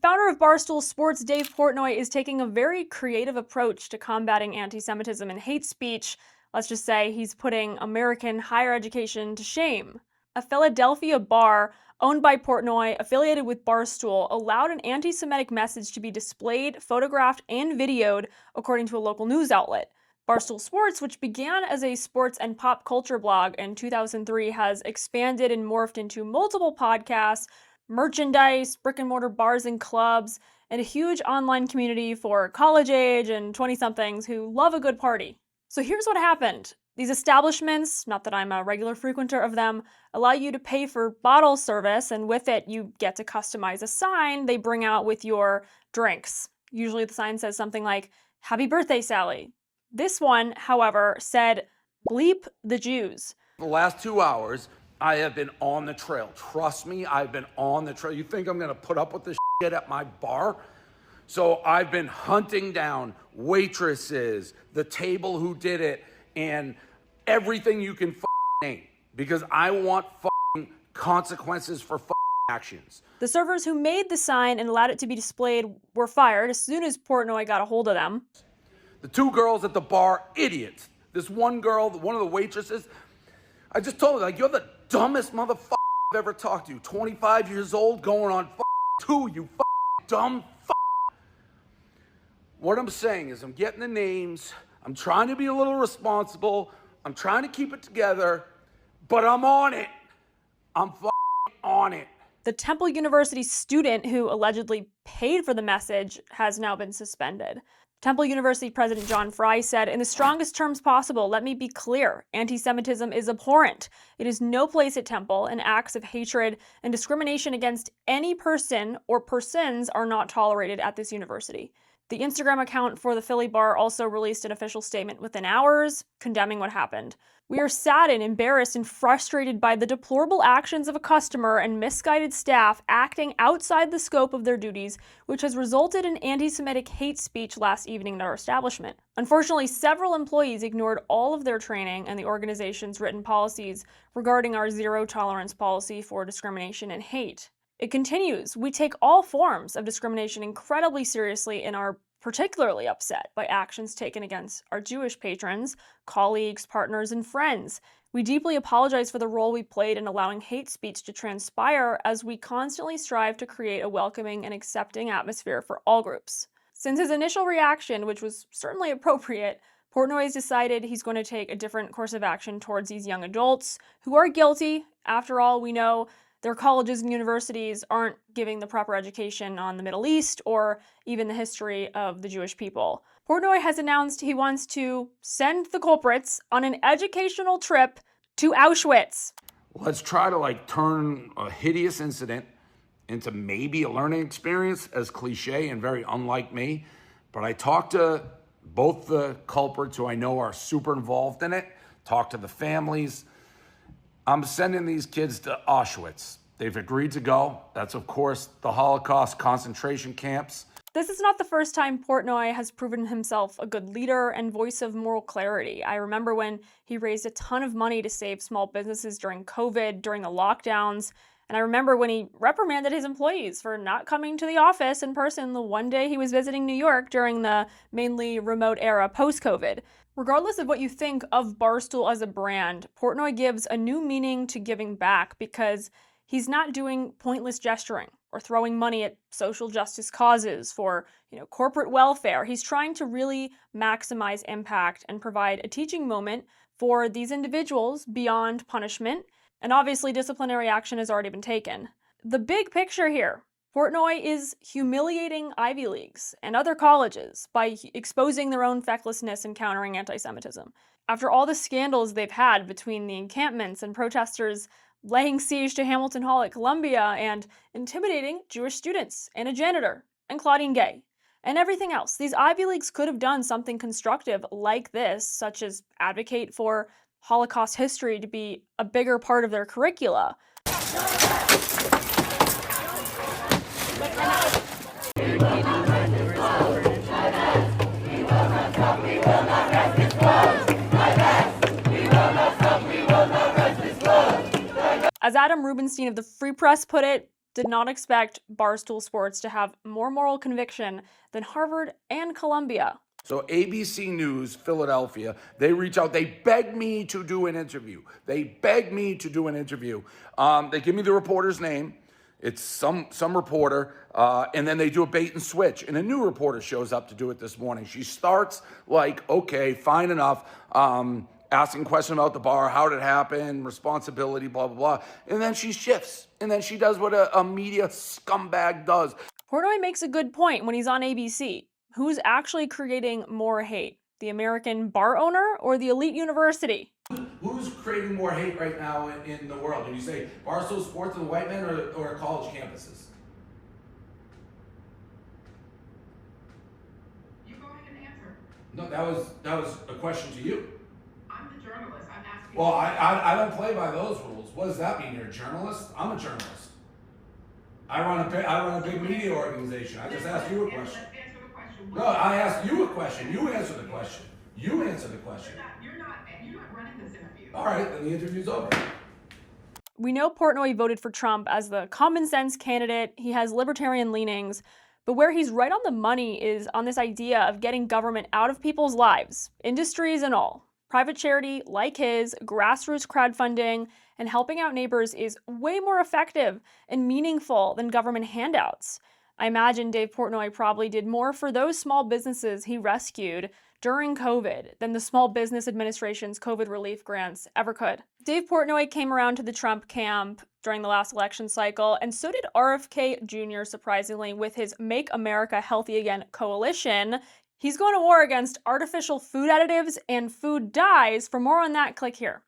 founder of Barstool Sports, Dave Portnoy, is taking a very creative approach to combating anti-Semitism and hate speech. Let's just say he's putting American higher education to shame. A Philadelphia bar owned by Portnoy, affiliated with Barstool, allowed an anti-Semitic message to be displayed, photographed, and videoed, according to a local news outlet. Barstool Sports, which began as a sports and pop culture blog in 2003, has expanded and morphed into multiple podcasts, merchandise, brick-and-mortar bars and clubs, and a huge online community for college-age and 20-somethings who love a good party. So here's what happened. These establishments, not that I'm a regular frequenter of them, allow you to pay for bottle service, and with it you get to customize a sign they bring out with your drinks. Usually the sign says something like, "Happy birthday, Sally." This one, however, said, "Bleep the Jews." The last 2 hours, I have been on the trail. Trust me, I've been on the trail. You think I'm gonna put up with this shit at my bar? So I've been hunting down waitresses, the table who did it, and everything you can name, because I want consequences for actions. The servers who made the sign and allowed it to be displayed were fired as soon as Portnoy got a hold of them. The two girls at the bar, idiots. This one girl, one of the waitresses, I just told her, like, you're the dumbest motherfucker I've ever talked to. 25 years old, going on 2, you dumb . What I'm saying is I'm getting the names, I'm trying to be a little responsible, I'm trying to keep it together, but I'm on it. I'm on it. The Temple University student who allegedly paid for the message has now been suspended. Temple University President John Fry said, "In the strongest terms possible, let me be clear. Anti-Semitism is abhorrent. It is no place at Temple, and acts of hatred and discrimination against any person or persons are not tolerated at this university." The Instagram account for the Philly bar also released an official statement within hours, condemning what happened. "We are saddened, embarrassed, and frustrated by the deplorable actions of a customer and misguided staff acting outside the scope of their duties, which has resulted in anti-Semitic hate speech last evening at our establishment. Unfortunately, several employees ignored all of their training and the organization's written policies regarding our zero-tolerance policy for discrimination and hate." It continues, "We take all forms of discrimination incredibly seriously and are particularly upset by actions taken against our Jewish patrons, colleagues, partners, and friends. We deeply apologize for the role we played in allowing hate speech to transpire as we constantly strive to create a welcoming and accepting atmosphere for all groups." Since his initial reaction, which was certainly appropriate, Portnoy has decided he's going to take a different course of action towards these young adults who are guilty. After all, we know their colleges and universities aren't giving the proper education on the Middle East or even the history of the Jewish people. Portnoy has announced he wants to send the culprits on an educational trip to Auschwitz. Let's try to turn a hideous incident into maybe a learning experience, as cliche and very unlike me. But I talked to both the culprits who I know are super involved in it, talked to the families. I'm sending these kids to Auschwitz. They've agreed to go. That's, of course, the Holocaust concentration camps. This is not the first time Portnoy has proven himself a good leader and voice of moral clarity. I remember when he raised a ton of money to save small businesses during COVID, during the lockdowns. And I remember when he reprimanded his employees for not coming to the office in person the one day he was visiting New York during the mainly remote era post-COVID. Regardless of what you think of Barstool as a brand, Portnoy gives a new meaning to giving back because he's not doing pointless gesturing or throwing money at social justice causes for, corporate welfare. He's trying to really maximize impact and provide a teaching moment for these individuals beyond punishment. And obviously disciplinary action has already been taken. The big picture here, Portnoy is humiliating Ivy Leagues and other colleges by exposing their own fecklessness and countering anti-Semitism. After all the scandals they've had between the encampments and protesters laying siege to Hamilton Hall at Columbia and intimidating Jewish students and a janitor and Claudine Gay and everything else, these Ivy Leagues could have done something constructive like this, such as advocate for Holocaust history to be a bigger part of their curricula. As Adam Rubenstein of the Free Press put it, Did not expect Barstool Sports to have more moral conviction than Harvard and Columbia. So ABC News, Philadelphia, they reach out. They beg me to do an interview. They give me the reporter's name. It's some reporter, and then they do a bait and switch. And a new reporter shows up to do it this morning. She starts like, okay, fine enough, asking questions about the bar, how did it happen, responsibility, blah, blah, blah. And then she shifts. And then she does what a media scumbag does. Portnoy makes a good point when he's on ABC. Who's actually creating more hate? The American bar owner or the elite university? Who's creating more hate right now in the world? Did you say Barstool Sports and the white men or college campuses? You go ahead and answer. No, that was a question to you. I'm the journalist. I'm asking. Well, I don't play by those rules. What does that mean? You're a journalist? I'm a journalist. I run a big media organization. I just asked you a question. Let's answer the question. No, I asked you a question. You answer the question. You answer the question. You're not running this interview. All right, then the interview's over. We know Portnoy voted for Trump as the common sense candidate. He has libertarian leanings. But where he's right on the money is on this idea of getting government out of people's lives, industries and all. Private charity like his, grassroots crowdfunding, and helping out neighbors is way more effective and meaningful than government handouts. I imagine Dave Portnoy probably did more for those small businesses he rescued during COVID than the Small Business Administration's COVID relief grants ever could. Dave Portnoy came around to the Trump camp during the last election cycle, and so did RFK Jr., surprisingly, with his Make America Healthy Again coalition. He's going to war against artificial food additives and food dyes. For more on that, click here.